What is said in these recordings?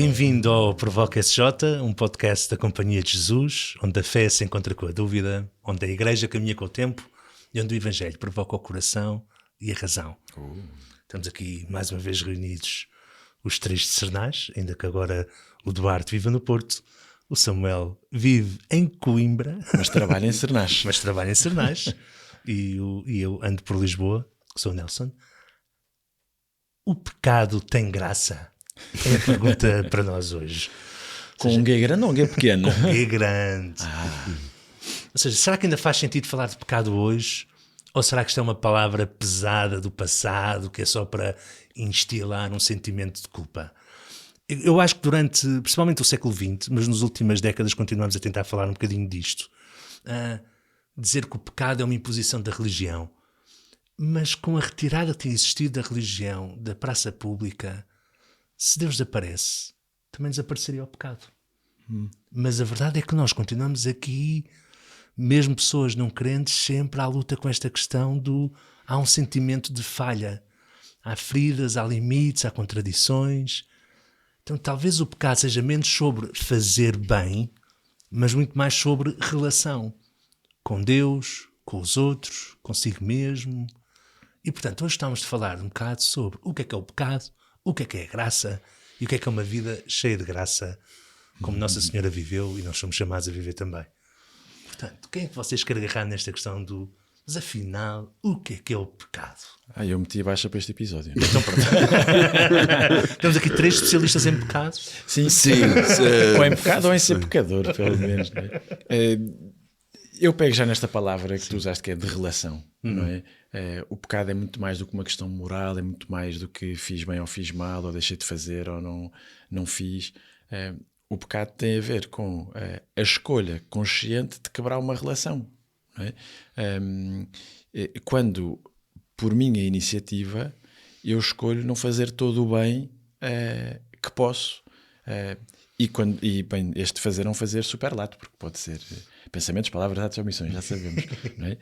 Bem-vindo ao Provoca SJ, um podcast da Companhia de Jesus, onde a fé se encontra com a dúvida, onde a Igreja caminha com o tempo e onde o Evangelho provoca o coração e a razão. Estamos aqui mais uma vez reunidos os três de Sernás, ainda que agora o Duarte viva no Porto, o Samuel vive em Coimbra. Mas trabalha em Sernás. E eu ando por Lisboa, que sou o Nelson. O pecado tem graça? É a pergunta para nós hoje. Com um G grande ou um G pequeno? Com um G grande. Ou seja, será que ainda faz sentido falar de pecado hoje? Ou será que isto é uma palavra pesada do passado, que é só para instilar um sentimento de culpa? Eu acho que durante, principalmente o século XX, mas nas últimas décadas continuamos a tentar falar um bocadinho disto. Dizer que o pecado é uma imposição da religião. Mas com a retirada que tem existido da religião, da praça pública, se Deus desaparece, também desapareceria o pecado. Mas a verdade é que nós continuamos aqui, mesmo pessoas não crentes, sempre à luta com esta questão há um sentimento de falha. Há feridas, há limites, há contradições. Então talvez o pecado seja menos sobre fazer bem, mas muito mais sobre relação com Deus, com os outros, consigo mesmo. E portanto hoje estamos a falar um bocado sobre o que é o pecado, o que é graça e o que é uma vida cheia de graça, como Nossa Senhora viveu e nós somos chamados a viver também. Portanto, quem é que vocês querem agarrar nesta questão mas afinal, o que é o pecado? Eu meti a baixa para este episódio. Então pronto. Temos aqui três especialistas em pecado. Sim. Ou em pecado ou em ser pecador, pelo menos. Não é? Eu pego já nesta palavra que tu usaste, que é de relação. Não é? O pecado é muito mais do que uma questão moral, é muito mais do que fiz bem ou fiz mal, ou deixei de fazer ou não fiz. O pecado tem a ver com a escolha consciente de quebrar uma relação. Não é? Quando, por minha iniciativa, eu escolho não fazer todo o bem que posso. E bem, este fazer não fazer superlato, porque pode ser pensamentos, palavras, atos ou omissões, já sabemos. Não é?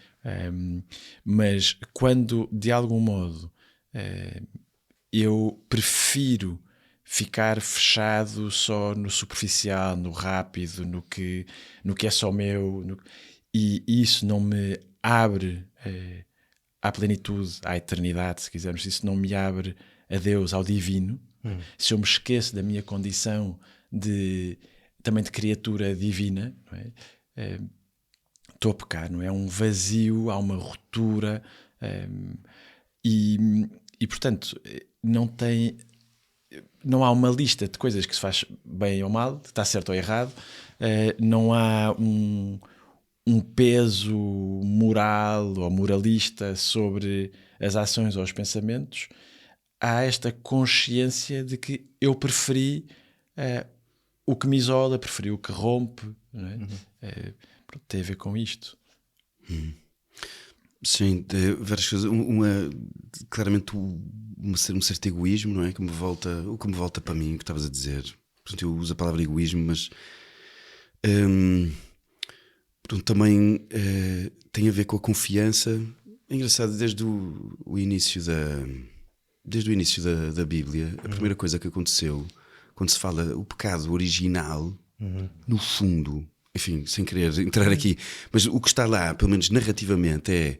Mas quando, de algum modo, eu prefiro ficar fechado só no superficial, no rápido, no que é só meu, e isso não me abre à plenitude, à eternidade, se quisermos, isso não me abre a Deus, ao divino, se eu me esqueço da minha condição também de criatura divina, não é? Estou a pecar, não é? Um vazio, há uma ruptura, e portanto não há uma lista de coisas que se faz bem ou mal, está certo ou errado, não há um peso moral ou moralista sobre as ações ou os pensamentos. Há esta consciência de que eu preferi o que me isola, preferi o que rompe, não é? Tem a ver com isto. Sim, várias coisas. Claramente um certo egoísmo, não é? O que me volta para mim, o que estavas a dizer. Portanto, eu uso a palavra egoísmo, mas também tem a ver com a confiança. É engraçado, desde o início da Bíblia, a primeira coisa que aconteceu, quando se fala o pecado original, no fundo, enfim, sem querer entrar aqui, mas o que está lá, pelo menos narrativamente,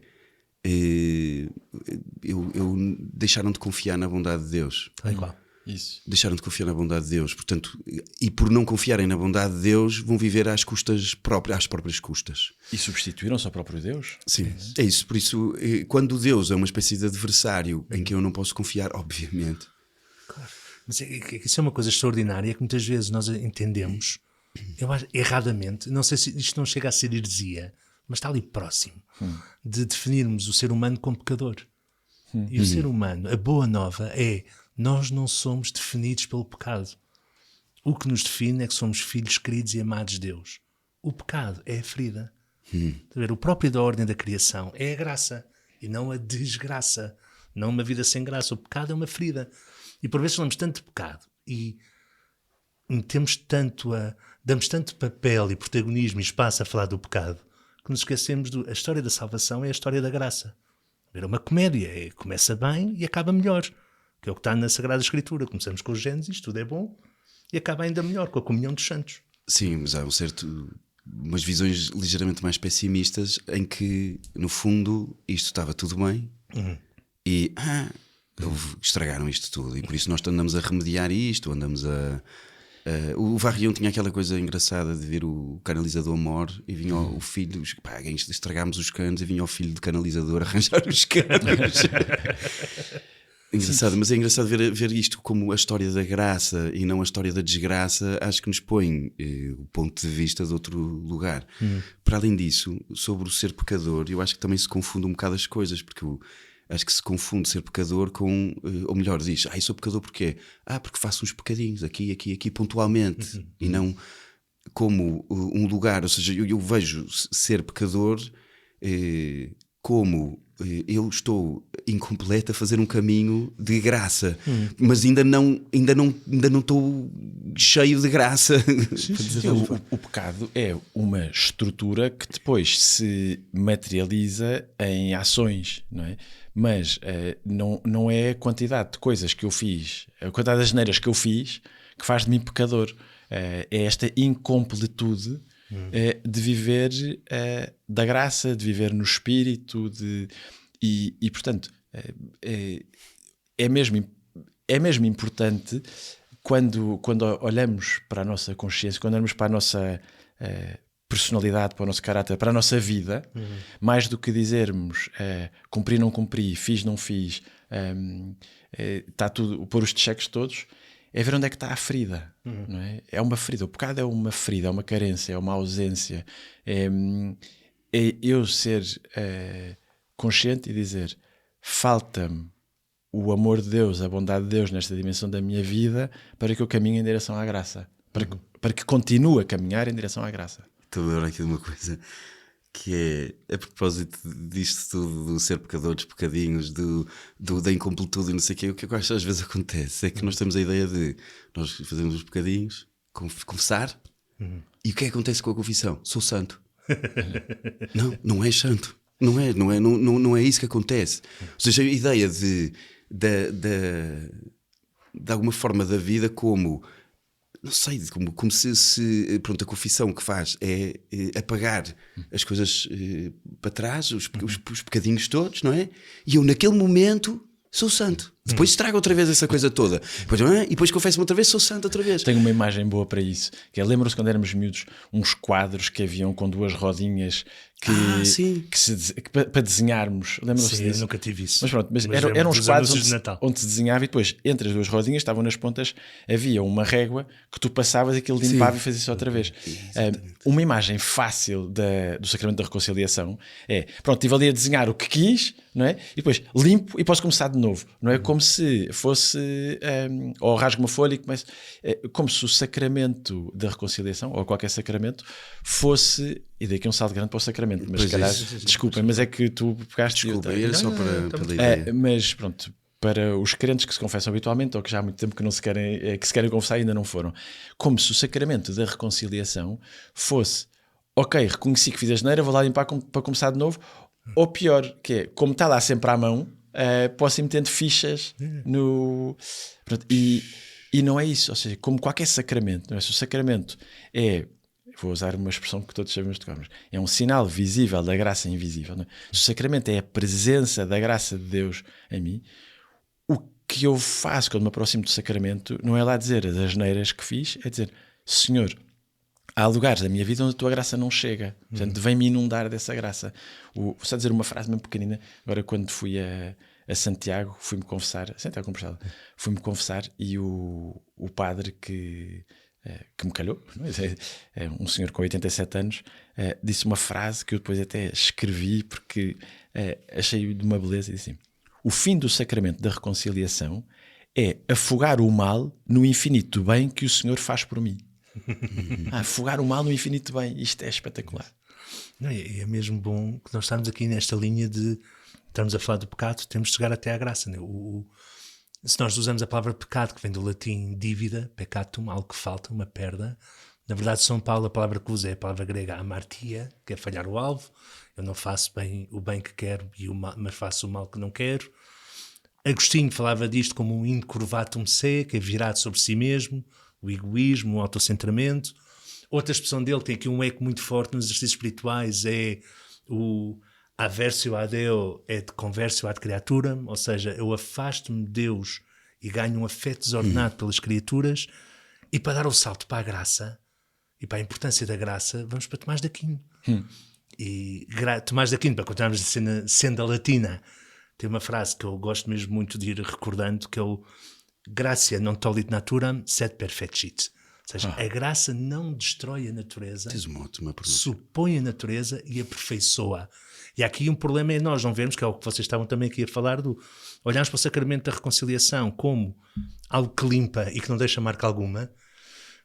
deixaram de confiar na bondade de Deus. Isso. Deixaram de confiar na bondade de Deus, portanto, e por não confiarem na bondade de Deus, vão viver às próprias custas. E substituíram-se ao próprio Deus? Sim, é isso. Por isso, quando Deus é uma espécie de adversário em que eu não posso confiar, obviamente. Claro. Mas isso é uma coisa extraordinária que muitas vezes nós entendemos, eu acho, erradamente, não sei se isto não chega a ser heresia, mas está ali próximo, de definirmos o ser humano como pecador. E o ser humano, a boa nova é: nós não somos definidos pelo pecado. O que nos define é que somos filhos queridos e amados de Deus. O pecado é a ferida. O próprio da ordem da criação é a graça e não a desgraça. Não uma vida sem graça. O pecado é uma ferida. E por vezes falamos tanto de pecado e damos tanto papel e protagonismo e espaço a falar do pecado que nos esquecemos a história da salvação é a história da graça. É uma comédia. Começa bem e acaba melhor. Que é o que está na Sagrada Escritura. Começamos com o Gênesis, tudo é bom. e acaba ainda melhor com a comunhão dos santos. Sim, mas há umas visões ligeiramente mais pessimistas em que, no fundo, isto estava tudo bem e estragaram isto tudo e por isso nós andamos a remediar isto, andamos a... o Varrião tinha aquela coisa engraçada de ver o canalizador mor e vinha o filho, estragámos os canos e vinha o filho de canalizador arranjar os canos. Engraçado, mas é engraçado ver isto como a história da graça e não a história da desgraça. Acho que nos põe o ponto de vista de outro lugar. Para além disso, sobre o ser pecador, eu acho que também se confunde um bocado as coisas, porque acho que se confunde ser pecador com, ou melhor, diz, eu sou pecador porque porque faço uns pecadinhos aqui, pontualmente, e não como um lugar. Ou seja, eu vejo ser pecador como eu estou incompleto a fazer um caminho de graça, mas ainda não estou cheio de graça. O pecado é uma estrutura que depois se materializa em ações, não é? Mas não é a quantidade de coisas que eu fiz, a quantidade das asneiras que eu fiz que faz de mim pecador. É esta incompletude de viver da graça, de viver no espírito, e portanto é mesmo importante quando olhamos para a nossa consciência, quando olhamos para a nossa personalidade, para o nosso caráter, para a nossa vida, mais do que dizermos cumpri, não cumpri, fiz, não fiz, está tudo, pôr os cheques todos, é ver onde é que está a ferida, não é? É uma ferida, o pecado é uma ferida, é uma carência, é uma ausência, é eu ser consciente e dizer, falta-me o amor de Deus, a bondade de Deus nesta dimensão da minha vida para que eu caminhe em direção à graça, para que continue a caminhar em direção à graça. Estou a lembrar aqui de uma coisa que é a propósito disto tudo, do ser pecador, dos pecadinhos, da incompletude e não sei o que eu acho que às vezes acontece é que nós temos a ideia de nós fazemos os pecadinhos, confessar, e o que é que acontece com a confissão? Sou santo. Não és santo. Não é isso que acontece. Ou seja, a ideia de alguma forma da vida como... Não sei, como se pronto, a confissão que faz é apagar as coisas para trás, os pecadinhos todos, não é? E eu naquele momento sou santo. Depois estraga outra vez essa coisa toda. E depois confesso-me outra vez, sou santo outra vez. Tenho uma imagem boa para isso. Que lembram-se quando éramos miúdos, uns quadros que haviam com duas rodinhas para desenharmos. Lembram-se disso? Eu nunca tive isso. Mas pronto, eram uns quadros onde se desenhava e depois, entre as duas rodinhas, estavam nas pontas, havia uma régua que tu passavas e aquilo limpava e fazia isso outra vez. Uma imagem fácil do sacramento da reconciliação é, pronto, estive ali a desenhar o que quis, não é? E depois limpo e posso começar de novo. Não é como se fosse, ou rasgo uma folha e começo, como se o sacramento da reconciliação, ou qualquer sacramento, fosse, e daqui um salto grande para o sacramento, mas se calhar, desculpem, mas é que tu pegaste... Desculpa, era só para ideia. Mas pronto, para os crentes que se confessam habitualmente, ou que já há muito tempo que se querem confessar e ainda não foram, como se o sacramento da reconciliação fosse, ok, reconheci que fiz a asneira, vou lá limpar para começar de novo, ou pior, que é, como está lá sempre à mão, posso ir metendo fichas no... Pronto, e não é isso, ou seja, como qualquer sacramento, não é? Se o sacramento vou usar uma expressão que todos sabemos de cor, é um sinal visível da graça invisível, não é? Se o sacramento é a presença da graça de Deus em mim, o que eu faço quando me aproximo do sacramento não é lá dizer as asneiras que fiz, é dizer, Senhor, há lugares da minha vida onde a tua graça não chega, portanto vem-me inundar dessa graça. Vou só dizer uma frase mesmo pequenina, agora quando fui a Santiago, fui-me confessar, fui-me confessar e o padre que me calhou, é um senhor com 87 anos, disse uma frase que eu depois até escrevi porque achei de uma beleza, e disse assim, o fim do sacramento da reconciliação é afogar o mal no infinito bem que o Senhor faz por mim. Afogar o mal no infinito bem, isto é espetacular. Não, é mesmo bom que nós estamos aqui nesta linha de estamos a falar do pecado, temos de chegar até à graça, né? Se nós usamos a palavra pecado, que vem do latim dívida, peccatum, algo que falta, uma perda, na verdade São Paulo a palavra que usa é a palavra grega amartia, que é falhar o alvo. Eu não faço o bem que quero, mas faço o mal que não quero. Agostinho falava disto como um incurvatum se, que é virado sobre si mesmo, o egoísmo, o autocentramento. Outra expressão dele tem aqui um eco muito forte nos exercícios espirituais, é o aversio a Deo et conversio ad creaturam, ou seja, eu afasto-me de Deus e ganho um afeto desordenado pelas criaturas. E para dar o salto para a graça e para a importância da graça, vamos para Tomás de Aquino. E Tomás de Aquino, para continuarmos a senda latina, tem uma frase que eu gosto mesmo muito de ir recordando, que é o gratia non tollit naturam, sed perfectit. Ou seja, a graça não destrói a natureza, supõe a natureza e aperfeiçoa. E aqui um problema é nós não vermos, que é o que vocês estavam também aqui a falar, olharmos para o sacramento da reconciliação como algo que limpa e que não deixa marca alguma.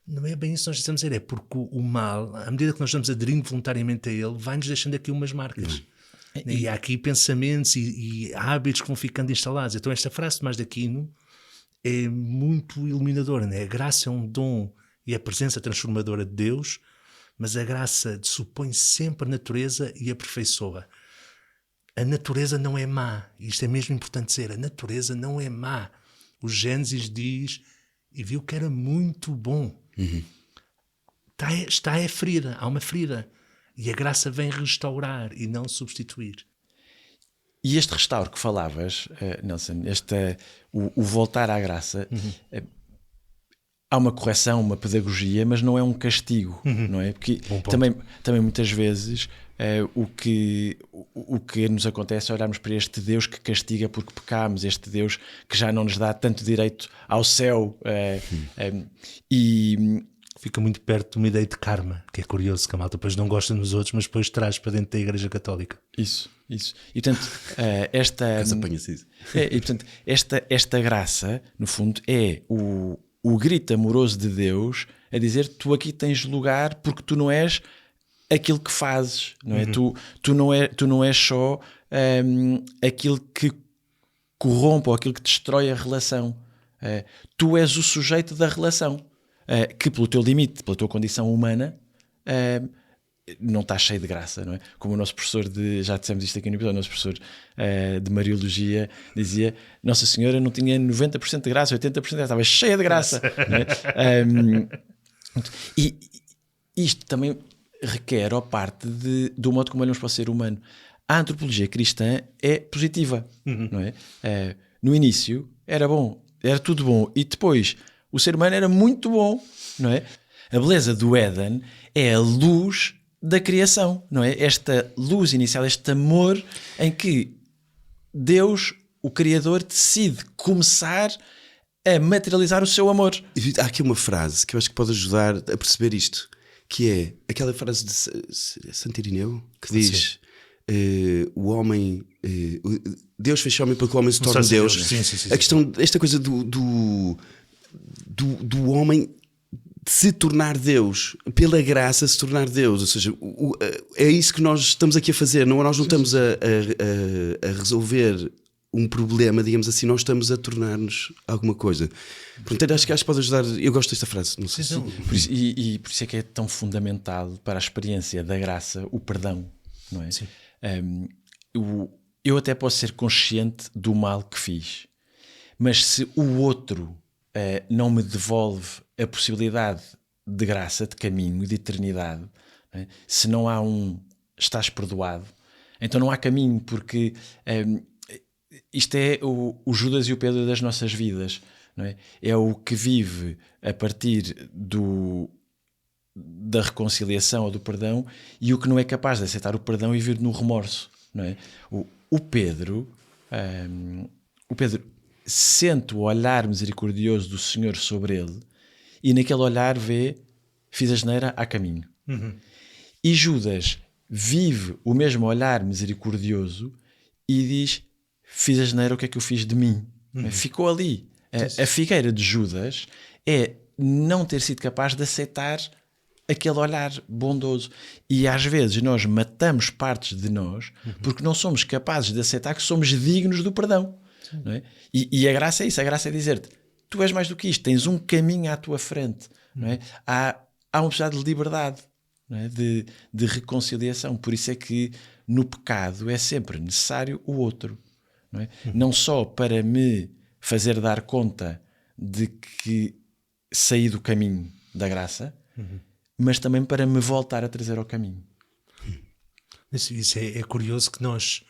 Não é bem isso que nós estamos a dizer, é porque o mal, à medida que nós vamos aderindo voluntariamente a ele, vai-nos deixando aqui umas marcas. E há aqui pensamentos e hábitos que vão ficando instalados. Então esta frase de Tomás de Aquino é muito iluminadora, né? A graça é um dom e a presença transformadora de Deus, mas a graça supõe sempre a natureza e aperfeiçoa. A natureza não é má, isto é mesmo importante dizer, a natureza não é má. O Gênesis diz, e viu que era muito bom. Está a ferida, há uma ferida, e a graça vem restaurar e não substituir. E este restauro que falavas, Nelson, o voltar à graça, há uma correção, uma pedagogia, mas não é um castigo, não é? Porque também muitas vezes o que nos acontece é olharmos para este Deus que castiga porque pecamos, este Deus que já não nos dá tanto direito ao céu. E fica muito perto de uma ideia de karma, que é curioso, que a malta depois não gosta nos outros, mas depois traz para dentro da Igreja Católica. Isso. E portanto, esta graça, no fundo, é o grito amoroso de Deus a dizer: tu aqui tens lugar porque tu não és aquilo que fazes, não é? Tu não és só aquilo que corrompe ou aquilo que destrói a relação. Tu és o sujeito da relação, que pelo teu limite, pela tua condição humana, não está cheio de graça, não é? Como o nosso professor já dissemos isto aqui no episódio, o nosso professor de Mariologia dizia: Nossa Senhora não tinha 90% de graça, 80% estava cheia de graça. Não é? E isto também requer, parte do modo como olhamos para o ser humano. A antropologia cristã é positiva, não é? No início era bom, era tudo bom, e depois o ser humano era muito bom, não é? A beleza do Éden é a luz da criação, não é? Esta luz inicial, este amor em que Deus, o Criador, decide começar a materializar o seu amor. Há aqui uma frase que eu acho que pode ajudar a perceber isto, que é aquela frase de Santo Irineu, que diz: o homem, Deus fez homem para que o homem se torne Deus. Sim. A questão, esta coisa do homem se tornar Deus, pela graça se tornar Deus, ou seja, é isso que nós estamos aqui a fazer, nós não estamos a resolver um problema, digamos assim, nós estamos a tornar-nos alguma coisa. Portanto, acho que pode ajudar. Eu gosto desta frase, não sei se... Por isso é que é tão fundamental para a experiência da graça o perdão, não é? Sim. Eu até posso ser consciente do mal que fiz, mas se o outro não me devolve a possibilidade de graça, de caminho, de eternidade, não é? Se não há estás perdoado, então não há caminho, porque isto é o Judas e o Pedro das nossas vidas, não é? É o que vive a partir da reconciliação ou do perdão, e o que não é capaz de aceitar o perdão e vir no remorso, não é? O Pedro sente o olhar misericordioso do Senhor sobre ele, e naquele olhar vê: fiz asneira, há caminho. E Judas vive o mesmo olhar misericordioso e diz: fiz asneira, o que é que eu fiz de mim? Ficou ali. A figueira de Judas é não ter sido capaz de aceitar aquele olhar bondoso. E às vezes nós matamos partes de nós porque não somos capazes de aceitar que somos dignos do perdão. Não é? E a graça é isso, a graça é dizer-te: tu és mais do que isto, tens um caminho à tua frente, não é? Há uma possibilidade de liberdade, não é? De reconciliação. Por isso é que no pecado é sempre necessário o outro, não é? Não só para me fazer dar conta de que sair do caminho da graça, mas também para me voltar a trazer ao caminho. Isso é curioso que nós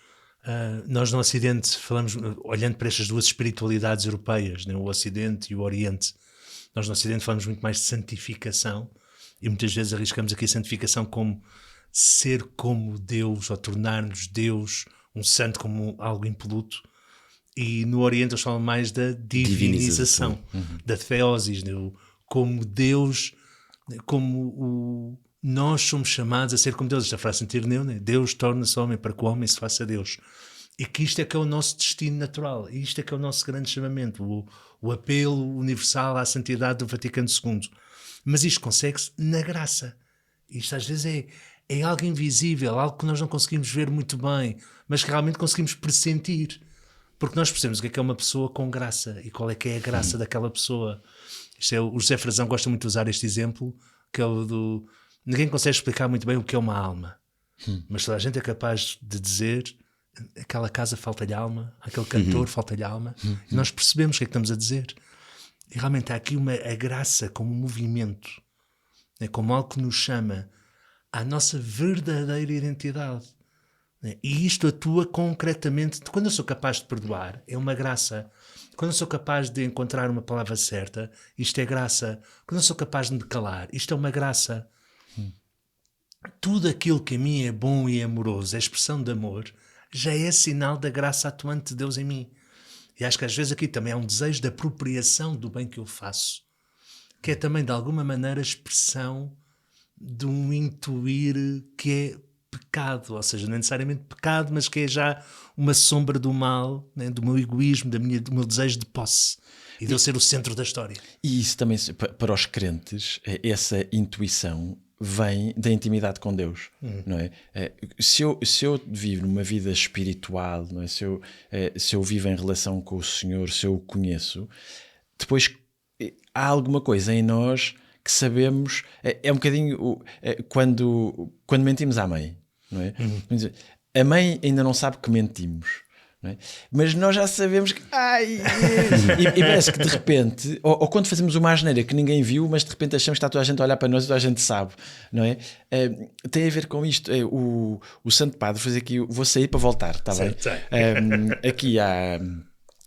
no Ocidente falamos, olhando para estas duas espiritualidades europeias, né, o Ocidente e o Oriente, nós no Ocidente falamos muito mais de santificação e muitas vezes arriscamos aqui a santificação como ser como Deus ou tornar-nos Deus, um santo como algo impoluto, e no Oriente eles falam mais da divinização. Da theosis, né, como Deus, nós somos chamados a ser como Deus. Esta frase Santirneu, né? Deus torna-se homem para que o homem se faça Deus. E que isto é que é o nosso destino natural. E isto é que é o nosso grande chamamento. O apelo universal à santidade do Vaticano II. Mas isto consegue-se na graça. Isto às vezes é algo invisível, algo que nós não conseguimos ver muito bem, mas que realmente conseguimos pressentir. Porque nós percebemos o que é uma pessoa com graça e qual é que é a graça daquela pessoa. O José Frazão gosta muito de usar este exemplo, que é o do... Ninguém consegue explicar muito bem o que é uma alma, mas toda a gente é capaz de dizer aquela casa falta-lhe alma, aquele cantor falta-lhe alma, e nós percebemos o que é que estamos a dizer. E realmente há aqui a graça como um movimento, né, como algo que nos chama à nossa verdadeira identidade. Né? E isto atua concretamente. Quando eu sou capaz de perdoar, é uma graça. Quando eu sou capaz de encontrar uma palavra certa, isto é graça. Quando eu sou capaz de me calar, isto é uma graça. Tudo aquilo que a mim é bom e amoroso, é expressão de amor, já é sinal da graça atuante de Deus em mim. E acho que às vezes aqui também há um desejo de apropriação do bem que eu faço, que é também de alguma maneira expressão de um intuir que é pecado, ou seja, não é necessariamente pecado, mas que é já uma sombra do mal, né, do meu egoísmo, do meu desejo de posse e de eu ser o centro da história. E isso também, para os crentes, essa intuição vem da intimidade com Deus, não é? Se eu vivo numa vida espiritual, não é? Se eu vivo em relação com o Senhor, se eu o conheço, depois há alguma coisa em nós que sabemos, é um bocadinho quando mentimos à mãe, não é? A mãe ainda não sabe que mentimos, não é? Mas nós já sabemos que... e parece que de repente, ou quando fazemos uma asneira que ninguém viu, mas de repente achamos que está toda a gente a olhar para nós e toda a gente sabe, não é? Tem a ver com isto. O Santo Padre fez aqui, vou sair para voltar, está bem? Aqui há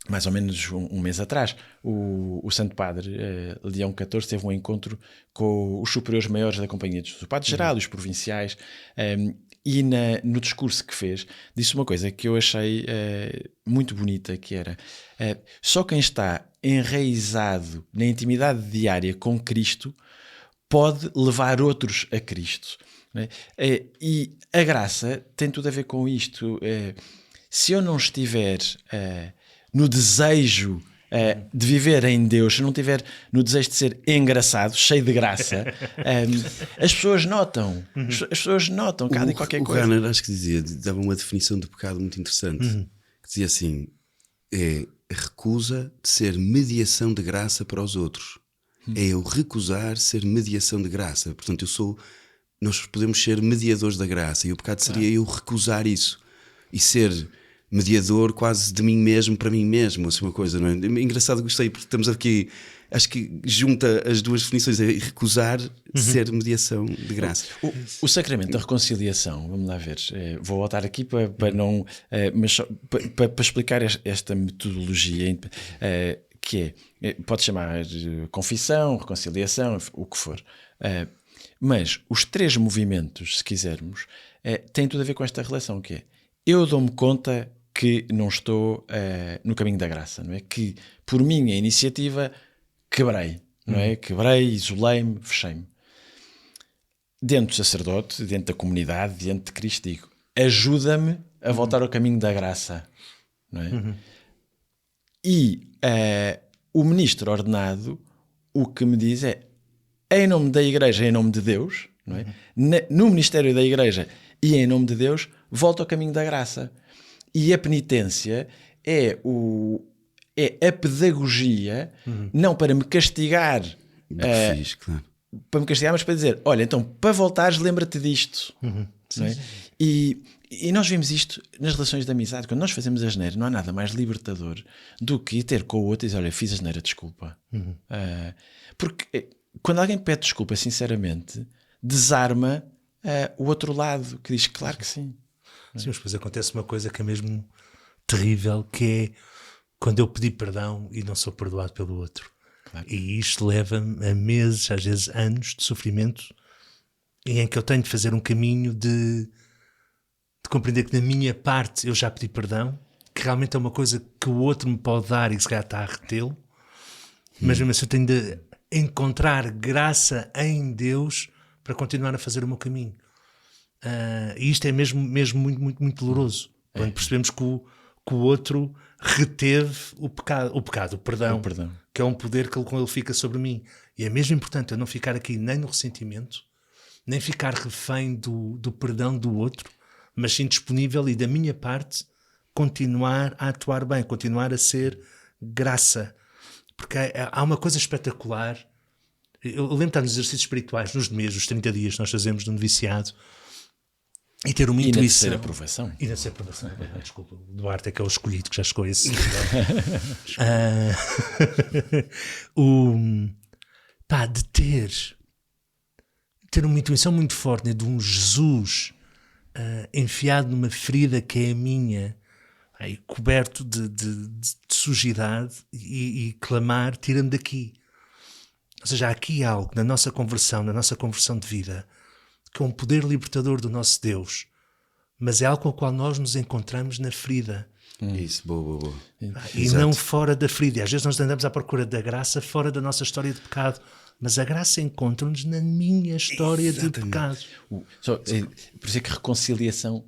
mais ou menos um mês atrás, o Santo Padre Leão XIV teve um encontro com os superiores maiores da Companhia de Jesus, o Padre Geral, os provinciais, e no discurso que fez, disse uma coisa que eu achei muito bonita, que era só quem está enraizado na intimidade diária com Cristo pode levar outros a Cristo, não é? E a graça tem tudo a ver com isto. Se eu não estiver no desejo de viver em Deus, se não estiver no desejo de ser engraçado, cheio de graça, as pessoas notam. As pessoas notam cada qualquer coisa. O Rahner, acho que dava uma definição de pecado muito interessante, que dizia assim: é a recusa de ser mediação de graça para os outros. É eu recusar ser mediação de graça. Portanto, nós podemos ser mediadores da graça, e o pecado seria eu recusar isso e ser mediador quase de mim mesmo para mim mesmo, assim, uma coisa, não é? Engraçado, gostei, porque estamos aqui, acho que junta as duas definições, é recusar ser mediação de graça. O sacramento da reconciliação, vamos lá ver, vou voltar aqui para não, mas para explicar esta metodologia, que pode chamar de confissão, reconciliação, o que for, mas os três movimentos, se quisermos, têm tudo a ver com esta relação, que é: eu dou-me conta que não estou no caminho da graça, não é? Que por minha iniciativa quebrei, não é? Quebrei, isolei-me, fechei-me. Dentro do sacerdote, dentro da comunidade, diante de Cristo, digo: ajuda-me a voltar ao caminho da graça, não é? E o ministro ordenado, o que me diz é: em nome da Igreja, em nome de Deus, não é? No ministério da Igreja e em nome de Deus, volta ao caminho da graça. E a penitência é a pedagogia, não para me castigar, Fiz, claro. para me castigar, mas para dizer: olha, então, para voltares, lembra-te disto. não é? E nós vemos isto nas relações de amizade. Quando nós fazemos a asneira, não há nada mais libertador do que ir ter com o outro e dizer: olha, fiz a asneira, desculpa. Porque quando alguém pede desculpa, sinceramente, desarma o outro lado, que diz claro que sim. Sim, mas depois acontece uma coisa que é mesmo terrível, que é quando eu pedi perdão e não sou perdoado pelo outro. Claro. E isto leva-me a meses, às vezes anos de sofrimento, em que eu tenho de fazer um caminho de compreender que da minha parte eu já pedi perdão, que realmente é uma coisa que o outro me pode dar e que se calhar está a retê-lo, mas mesmo assim eu tenho de encontrar graça em Deus para continuar a fazer o meu caminho. E isto é mesmo muito, muito, muito doloroso. Quando percebemos que o outro reteve o perdão, que é um poder que ele fica sobre mim. E é mesmo importante eu não ficar aqui nem no ressentimento, nem ficar refém do perdão do outro, mas sim disponível e da minha parte continuar a atuar bem, continuar a ser graça. Porque há uma coisa espetacular. Eu lembro de estar nos exercícios espirituais, nos meses, os 30 dias que nós fazemos no noviciado, e ter uma intuição. E na terceira aprovação. E na terceira aprovação. Desculpa, o Duarte é que é o escolhido, que já chegou a esse. De ter uma intuição muito forte, né, de um Jesus enfiado numa ferida que é a minha, coberto de sujidade, e clamar: tira-me daqui. Ou seja, há aqui algo na nossa conversão de vida, que é um poder libertador do nosso Deus, mas é algo com o qual nós nos encontramos na ferida. Isso, boa. E Exato. não fora da ferida. E às vezes nós andamos à procura da graça fora da nossa história de pecado, mas a graça encontra-nos na minha história de pecado. Por isso é que reconciliação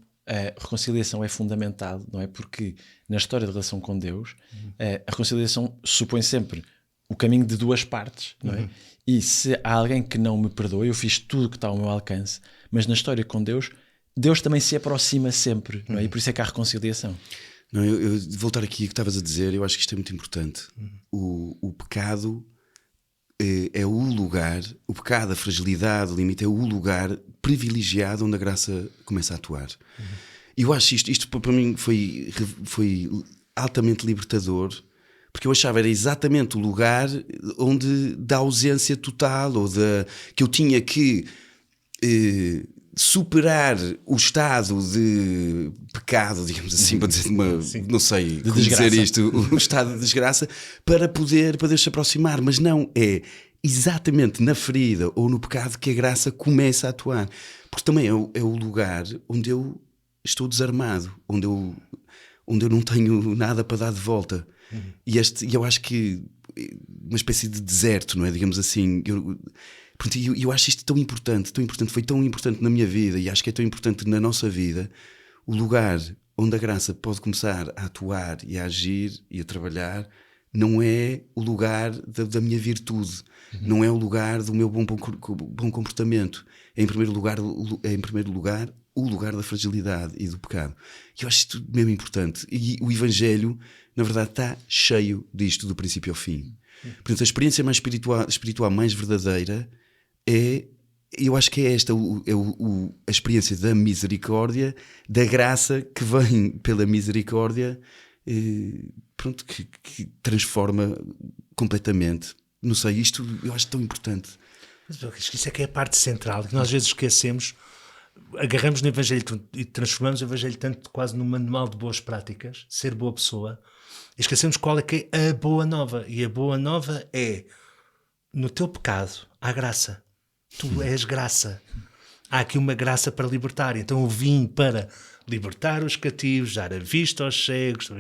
é fundamental, não é? Porque na história de relação com Deus, a reconciliação supõe sempre o caminho de duas partes, não é? E se há alguém que não me perdoa, eu fiz tudo o que está ao meu alcance, mas na história com Deus, Deus também se aproxima sempre, não é? E por isso é que há reconciliação. Não, eu voltar aqui ao que estavas a dizer, eu acho que isto é muito importante. O pecado é o lugar, o pecado, a fragilidade, o limite, é o lugar privilegiado onde a graça começa a atuar. E eu acho isto para mim foi altamente libertador, porque eu achava que era exatamente o lugar onde da ausência total, ou que eu tinha que superar o estado de pecado, digamos assim, para dizer não sei como dizer isto, o estado de desgraça, para poder se aproximar. Mas não, é exatamente na ferida ou no pecado que a graça começa a atuar. Porque também é o lugar onde eu estou desarmado, onde eu não tenho nada para dar de volta. E eu acho que uma espécie de deserto, não é? Digamos assim. Eu acho isto tão importante, foi tão importante na minha vida, e acho que é tão importante na nossa vida, o lugar onde a graça pode começar a atuar e a agir e a trabalhar. Não é o lugar da minha virtude, não é o lugar do meu bom comportamento. É em primeiro lugar o lugar da fragilidade e do pecado. E eu acho isto mesmo importante. E o Evangelho, na verdade, está cheio disto do princípio ao fim. Portanto, a experiência mais espiritual mais verdadeira eu acho que é esta, a experiência da misericórdia, da graça que vem pela misericórdia, que transforma completamente. Não sei, isto eu acho tão importante. Isso é que é a parte central, que nós às vezes esquecemos. Agarramos no Evangelho e transformamos o Evangelho tanto quase num manual de boas práticas, ser boa pessoa, e esquecemos qual é que é a boa nova. E a boa nova é: no teu pecado há graça. Tu és graça. Há aqui uma graça para libertar. Então eu vim para libertar os cativos, dar a vista aos cegos.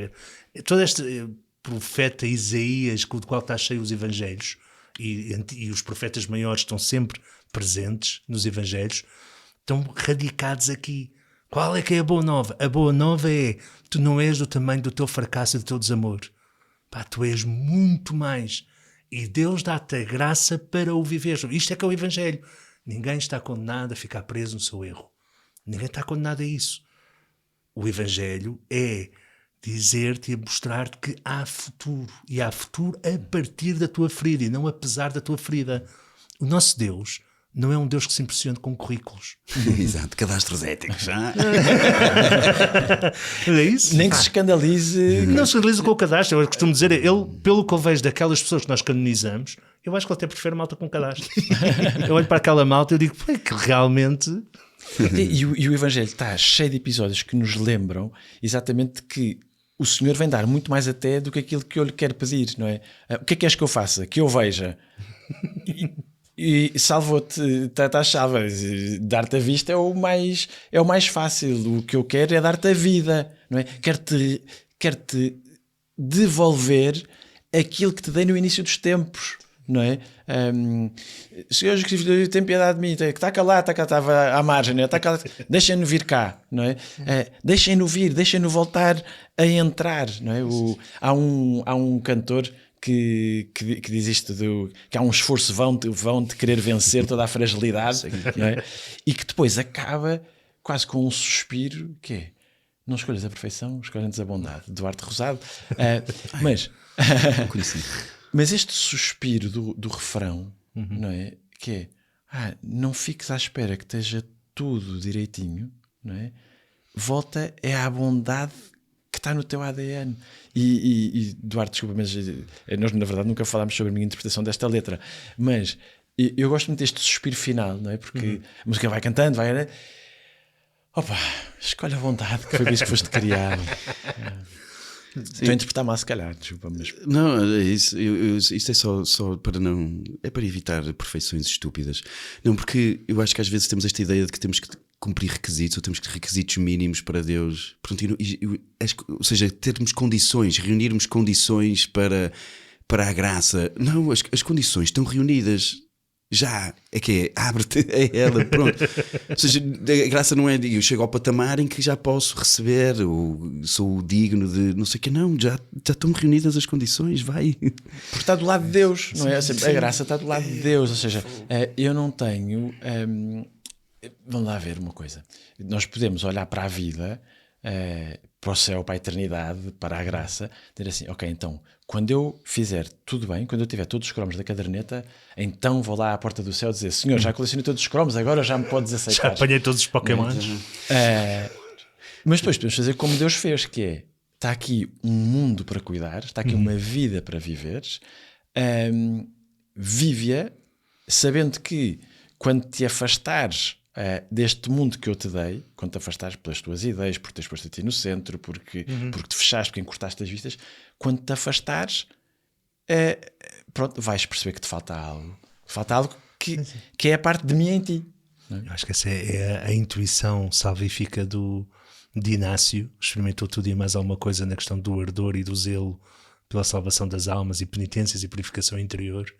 Todo este profeta Isaías, do qual está cheio os Evangelhos, e os profetas maiores estão sempre presentes nos Evangelhos, estão radicados aqui. Qual é que é a boa nova? A boa nova é: tu não és do tamanho do teu fracasso e do teu desamor. Tu és muito mais. E Deus dá-te a graça para o viver. Isto é que é o Evangelho. Ninguém está condenado a ficar preso no seu erro. Ninguém está condenado a isso. O Evangelho é dizer-te e mostrar-te que há futuro. E há futuro a partir da tua ferida e não apesar da tua ferida. O nosso Deus não é um Deus que se impressiona com currículos. Exato, cadastros éticos. É isso? Nem que se escandalize. Não se escandaliza com o cadastro. Eu costumo dizer, ele, pelo que eu vejo daquelas pessoas que nós canonizamos, eu acho que ele até prefere malta com cadastro. Eu olho para aquela malta e eu digo, que realmente... E o Evangelho está cheio de episódios que nos lembram exatamente que o Senhor vem dar muito mais até do que aquilo que eu lhe quero pedir, não é? O que é que queres que eu faça? Que eu veja. E salvo-te, está salva. Dar-te a vista é o mais fácil. O que eu quero é dar-te a vida, não é? Quero-te devolver aquilo que te dei no início dos tempos, não é? Senhor Jesus, tem piedade de mim, que está calado, estava à margem, não é? Está calado, deixem-no vir cá, não é? Deixem-no vir, deixem-no voltar a entrar, não é? Há um cantor que diz isto que há um esforço vão de querer vencer toda a fragilidade, não é? E que depois acaba quase com um suspiro que é: não escolhas a perfeição, escolhem-nos a bondade. Duarte Rosado. Mas este suspiro do refrão, não é? Que é: não fiques à espera que esteja tudo direitinho, não é? Volta à bondade que está no teu ADN. E Duarte, desculpa, mas nós na verdade nunca falámos sobre a minha interpretação desta letra, mas eu gosto muito deste suspiro final, não é? Porque a música vai cantando, vai... Opa, escolhe a vontade, que foi por isso que foste criado. Estou a interpretar mal, se calhar, desculpa, mas... Não, é isso. Isto é só para não... É para evitar perfeições estúpidas. Não, porque eu acho que às vezes temos esta ideia de que temos que cumprir requisitos, ou temos que ter requisitos mínimos para Deus. Pronto, ou seja, termos condições, reunirmos condições para a graça. Não, as condições estão reunidas. Já, é que é, abre-te a ela, pronto. Ou seja, a graça não é, eu chego ao patamar em que já posso receber, ou sou digno de não sei o que, não, já estão reunidas as condições, vai. Porque está do lado de Deus, não é? A graça está do lado de Deus, ou seja, eu não tenho... vamos lá ver uma coisa. Nós podemos olhar para a vida, para o céu, para a eternidade, para a graça, dizer assim: ok, então, quando eu fizer tudo bem, quando eu tiver todos os cromos da caderneta, então vou lá à porta do céu dizer: Senhor, já colecionei todos os cromos, agora já me podes aceitar. Já apanhei todos os Pokémons. Mas depois podemos fazer como Deus fez, que é: está aqui um mundo para cuidar, está aqui uma vida para viveres, vive-a sabendo que quando te afastares deste mundo que eu te dei, quando te afastares pelas tuas ideias, por teres posto a ti no centro, porque te fechaste, porque encurtaste as vistas, quando te afastares, pronto, vais perceber que te falta algo. Falta algo que é a parte de mim em ti. Não é? Eu acho que essa é a intuição salvífica de Inácio. Experimentou tudo e mais alguma coisa na questão do ardor e do zelo pela salvação das almas e penitências e purificação interior.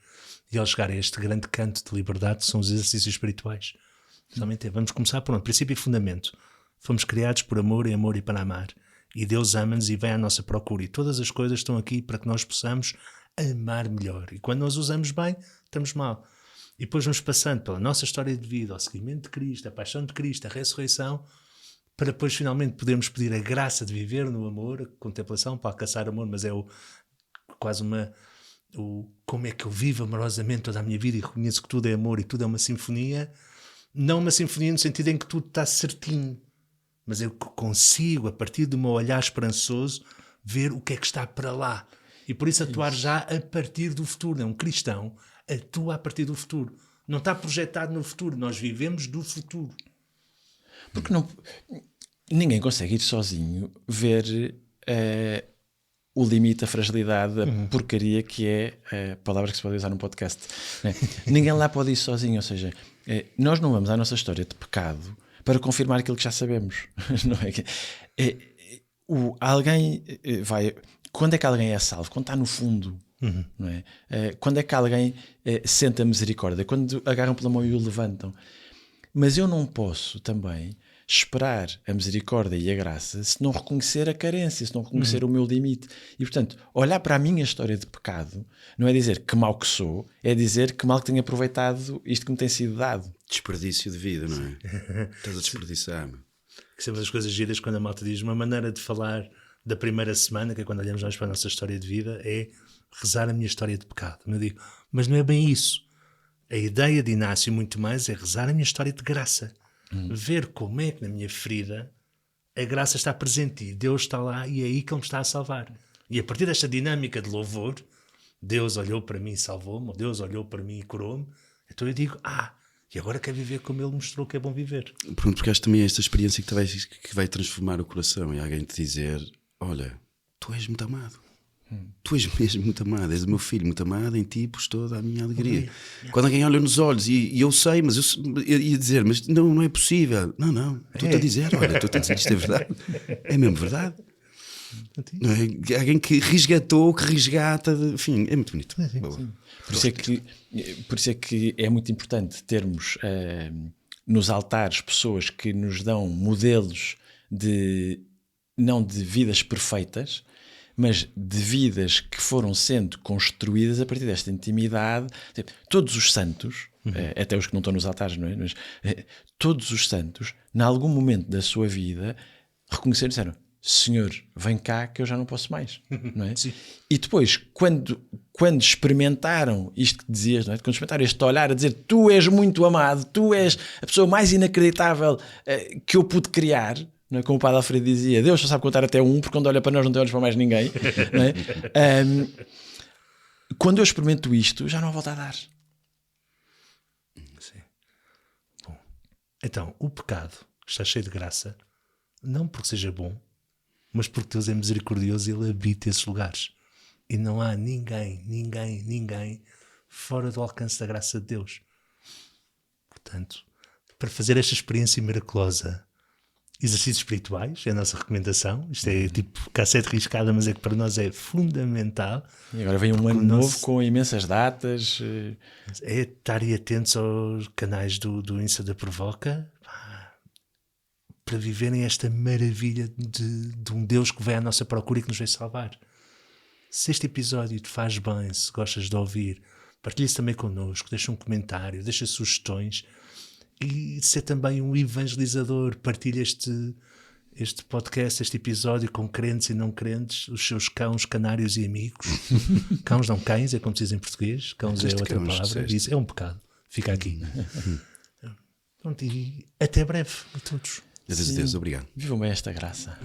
E ao chegar a este grande canto de liberdade, são os exercícios espirituais. Vamos começar por um princípio e fundamento. Fomos criados por amor e para amar. E Deus ama-nos e vem à nossa procura. E todas as coisas estão aqui para que nós possamos amar melhor. E quando nós usamos bem, estamos mal. E depois vamos passando pela nossa história de vida, ao seguimento de Cristo, a paixão de Cristo, a ressurreição, para depois finalmente podermos pedir a graça de viver no amor, a contemplação, para alcançar amor, mas é quase como é que eu vivo amorosamente toda a minha vida e reconheço que tudo é amor e tudo é uma sinfonia. Não uma sinfonia no sentido em que tudo está certinho, mas eu consigo, a partir do meu olhar esperançoso, ver o que é que está para lá. E por isso atuar já a partir do futuro. Um cristão atua a partir do futuro. Não está projetado no futuro. Nós vivemos do futuro. Porque ninguém consegue ir sozinho ver o limite, a fragilidade, a porcaria que é a palavra que se pode usar num podcast. Né? Ninguém lá pode ir sozinho. Ou seja, nós não vamos à nossa história de pecado para confirmar aquilo que já sabemos. Não é? Alguém vai... Quando é que alguém é salvo? Quando está no fundo. Não é? Quando é que alguém sente a misericórdia? Quando agarram pela mão e o levantam. Mas eu não posso também esperar a misericórdia e a graça se não reconhecer a carência, se não reconhecer o meu limite. E, portanto, olhar para a minha história de pecado não é dizer que mal que sou, é dizer que mal que tenho aproveitado isto que me tem sido dado. Desperdício de vida, não é? Estás a desperdiçar. Que é uma das coisas giras quando a malta diz uma maneira de falar da primeira semana, que é quando olhamos nós para a nossa história de vida, é rezar a minha história de pecado. Eu digo, mas não é bem isso. A ideia de Inácio, muito mais, é rezar a minha história de graça. Ver como é que na minha ferida a graça está presente e Deus está lá e é aí que Ele me está a salvar. E a partir desta dinâmica de louvor, Deus olhou para mim e salvou-me, ou Deus olhou para mim e curou-me, então eu digo, e agora quero viver como Ele mostrou que é bom viver. Pronto, porque acho também esta experiência que vai transformar o coração e alguém te dizer, olha, tu és muito amado. Tu és mesmo muito amado, és o meu filho muito amado, em ti pus toda a minha alegria. Quando alguém olha nos olhos e eu sei, mas eu ia dizer, mas não é possível. Não, estou-te a dizer, olha, estou-te a dizer isto é verdade. É mesmo verdade. Não é? Alguém que resgatou, que resgata, enfim, é muito bonito. Por isso é que é muito importante termos nos altares pessoas que nos dão modelos não de vidas perfeitas, mas de vidas que foram sendo construídas a partir desta intimidade. Todos os santos, até os que não estão nos altares, não é? Mas todos os santos, em algum momento da sua vida, reconheceram e disseram, Senhor, vem cá que eu já não posso mais. Não é? Sim. E depois, quando experimentaram isto que dizias, não é? Quando experimentaram este olhar a dizer, tu és muito amado, tu és a pessoa mais inacreditável que eu pude criar, não é? Como o Padre Alfredo dizia, Deus só sabe contar até 1, porque quando olha para nós não tem olhos para mais ninguém. Não é? Quando eu experimento isto, já não há volta a dar. Sim. Bom, então, o pecado está cheio de graça, não porque seja bom, mas porque Deus é misericordioso e Ele habita esses lugares. E não há ninguém fora do alcance da graça de Deus. Portanto, para fazer esta experiência miraculosa, exercícios espirituais é a nossa recomendação. Isto é tipo cassete riscada, mas é que para nós é fundamental. E agora vem um ano novo com imensas datas. É estarem atentos aos canais do Insta da Provoca para viverem esta maravilha de um Deus que vem à nossa procura e que nos vai salvar. Se este episódio te faz bem, se gostas de ouvir, partilha-se também connosco, deixa um comentário, deixa sugestões. E ser também um evangelizador, partilha este podcast, este episódio com crentes e não crentes, os seus cães, canários e amigos. Cães não cães, é como se diz em português. Cães é outra palavra. Isso é um pecado. Fica aqui. Pronto, e até breve a todos. Deus, obrigado. Vivam bem esta graça.